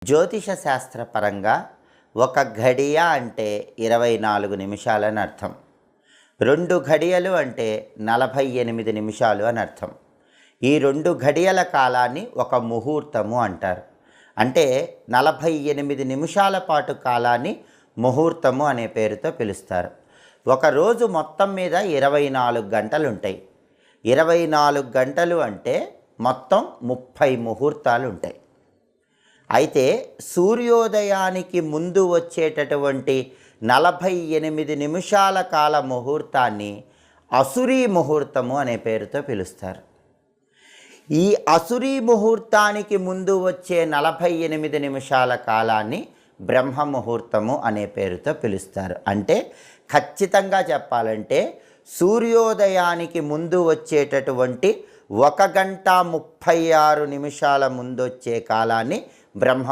జ్యోతిష శాస్త్రపరంగా ఒక ఘడియ అంటే 24 నిమిషాలని అర్థం. 2 ఘడియలు అంటే 48 నిమిషాలు అని అర్థం. ఈ 2 ఘడియల కాలాన్ని ఒక ముహూర్తము అంటారు. అంటే 48 నిమిషాల పాటు కాలాన్ని ముహూర్తము అనే పేరుతో పిలుస్తారు. ఒక రోజు మొత్తం మీద 24 గంటలు ఉంటాయి. 24 గంటలు అంటే మొత్తం 30 ముహూర్తాలు ఉంటాయి. అయితే సూర్యోదయానికి ముందు వచ్చేటటువంటి 48 నిమిషాల కాల ముహూర్తాన్ని అసురీ ముహూర్తము అనే పేరుతో పిలుస్తారు. ఈ అసురీ ముహూర్తానికి ముందు వచ్చే 48 నిమిషాల కాలాన్ని బ్రహ్మ ముహూర్తము అనే పేరుతో పిలుస్తారు. అంటే ఖచ్చితంగా చెప్పాలంటే సూర్యోదయానికి ముందు వచ్చేటటువంటి 1 గంట 36 నిమిషాల ముందు వచ్చే కాలాన్ని బ్రహ్మ